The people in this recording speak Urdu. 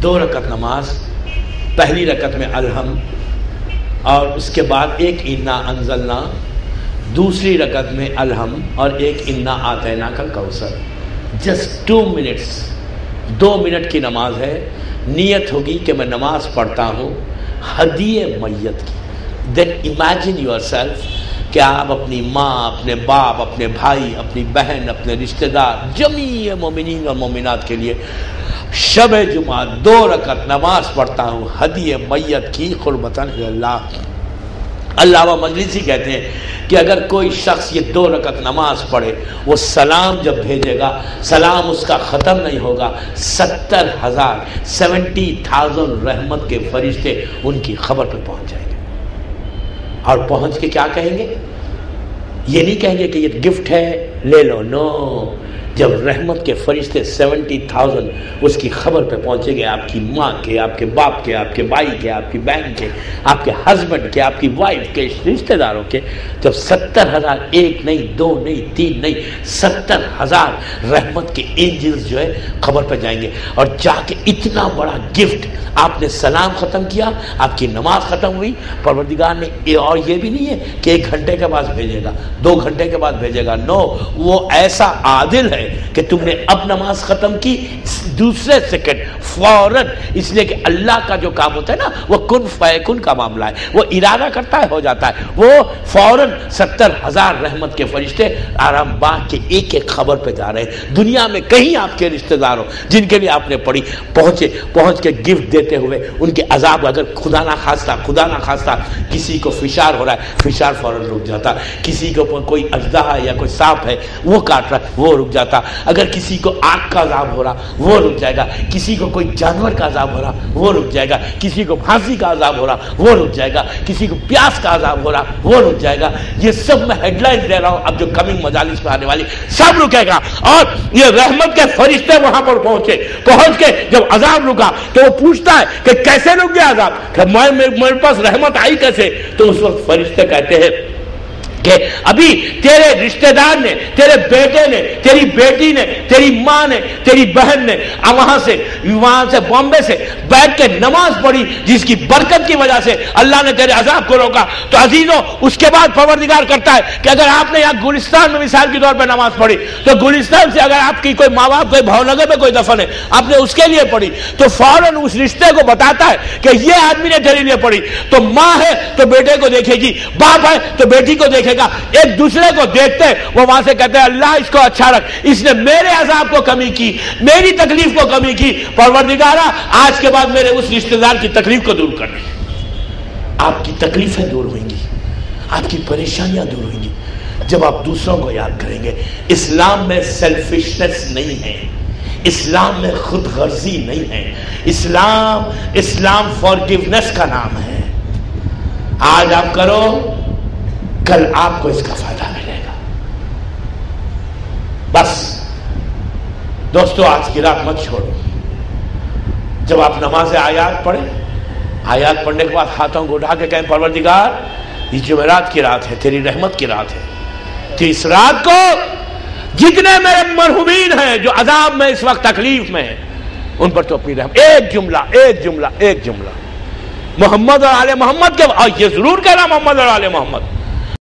2 رکعت نماز، پہلی رکعت میں الحم اور اس کے بعد ایک انا انزلنا، دوسری رکعت میں الحم اور ایک انا آتینا کا کوثر. جسٹ 2 منٹس، 2 منٹ کی نماز ہے. نیت ہوگی کہ میں نماز پڑھتا ہوں ہدیے میت کی. دین امیجن یور سیلف کہ آپ اپنی ماں، اپنے باپ، اپنے بھائی، اپنی بہن، اپنے رشتہ دار، جمیع مومنین اور مومنات کے لیے شب جمعہ 2 رکعت نماز پڑھتا ہوں ہدیے میت کی قربتاً اللہ. علامہ مجلسی کہتے ہیں کہ اگر کوئی شخص یہ 2 رکعت نماز پڑھے، وہ سلام جب بھیجے گا سلام اس کا ختم نہیں ہوگا، 70,000 رحمت کے فرشتے ان کی خبر پہ پہنچ جائیں گے. اور پہنچ کے کیا کہیں گے؟ یہ نہیں کہیں گے کہ یہ گفٹ ہے لے لو، نو. جب رحمت کے فرشتے 70,000 اس کی خبر پہ پہنچیں گے، آپ کی ماں کے، آپ کے باپ کے، آپ کے بھائی کے، آپ کی بہن کے، آپ کے ہسبینڈ کے، آپ کی وائف کے، رشتہ داروں کے، جب 70,000 ایک نہیں، 2 نہیں، 3 نہیں، 70,000 رحمت کے اینجلز جو ہے خبر پہ جائیں گے. اور جا کے اتنا بڑا گفٹ، آپ نے سلام ختم کیا، آپ کی نماز ختم ہوئی، پروردگار نے اور یہ بھی نہیں ہے کہ 1 گھنٹے کے بعد بھیجے گا، 2 گھنٹے کے بعد بھیجے گا. نو، وہ ایسا عادل ہے کہ تم نے اب نماز ختم کی، دوسرے سیکنڈ فوراً، اس لیے کہ اللہ کا جو کام ہوتا ہے نا وہ کن فیکن کا معاملہ ہے، وہ ارادہ کرتا ہے ہو جاتا ہے. وہ فوراً 70,000 رحمت کے فرشتے آرام باغ کے ایک ایک خبر پہ جا رہے ہیں. دنیا میں کہیں آپ کے رشتہ دار ہو جن کے لیے آپ نے پڑھی، پہنچ کے گفٹ دیتے ہوئے ان کے عذاب، اگر خدا نہ خواستہ کسی کو فشار ہو رہا ہے، فشار فوراً رک جاتا. کسی کو کوئی اژدہا یا کوئی سانپ ہے وہ کاٹ رہا ہے، وہ رک جاتا. اگر کسی کو آگ کا عذاب ہو رہا وہ رک جائے گا. کسی کو کوئی جانور کا عذاب ہو رہا وہ رک جائے گا. کسی کو پھانسی کا عذاب ہو رہا وہ رک جائے گا. کسی کو پیاس کا عذاب ہو رہا وہ رک جائے گا. یہ سب میں ہیڈ لائن دے رہا ہوں، اب جو کمنگ مجالس میں آنے والی سب رکے گا. اور یہ رحمت کے فرشتے وہاں پر پہنچ کے جب عذاب رکا تو وہ پوچھتا ہے کہ کیسے رک گیا عذاب، کہ میرے پاس رحمت آئی کیسے؟ تو اس وقت فرشتے کہتے ہیں کہ ابھی تیرے رشتہ دار نے، تیرے بیٹے نے، تیری بیٹی نے، تیری ماں نے، تیری بہن نے وہاں سے بامبے سے بیٹھ کے نماز پڑھی، جس کی برکت کی وجہ سے اللہ نے تیرے عذاب کو روکا. تو عزیزوں، اس کے بعد پروردگار کرتا ہے کہ اگر آپ نے یہاں گلستان میں مثال کے طور پہ نماز پڑھی، تو گلستان سے اگر آپ کی کوئی ماں باپ کوئی بھاؤ نگر میں کوئی دفن ہے، آپ نے اس کے لیے پڑھی، تو فوراً اس رشتے کو بتاتا ہے کہ یہ آدمی نے تیرے لیے پڑھی. تو ماں ہے تو بیٹے کو دیکھے گی، باپ ہے تو بیٹی کو دیکھے گا، ایک دوسرے کو دیکھتے وہ وہاں سے کہتے ہیں اللہ اس کو اچھا رکھ، اس نے میرے عذاب کو کمی کی، میری تکلیف کو کمی کی. پروردگارہ آج کے بعد میرے اس رشتہ دار کی تکلیف کو دور کر دے. آپ کی تکلیفیں دور ہوئیں گی، آپ کی پریشانیاں دور ہوئیں گی جب آپ دوسروں کو یاد کریں گے. اسلام میں سیلفشنس نہیں ہے، اسلام میں خود غرضی نہیں ہے. اسلام فارگیونیس کا نام ہے. آج آپ کرو، کل آپ کو اس کا فائدہ ملے گا. بس دوستو، آج کی رات مت چھوڑو. جب آپ نماز آیات پڑھیں، آیات پڑھنے کے بعد ہاتھوں کو اٹھا کے کہیں پروردگار یہ جمعرات کی رات ہے، تیری رحمت کی رات ہے. تو اس رات کو جتنے میرے مرحومین ہیں جو عذاب میں اس وقت تکلیف میں ہیں، ان پر تو اپنی رحمت. ایک جملہ محمد اور آل محمد کے، اور یہ ضرور کہنا محمد اور آل محمد.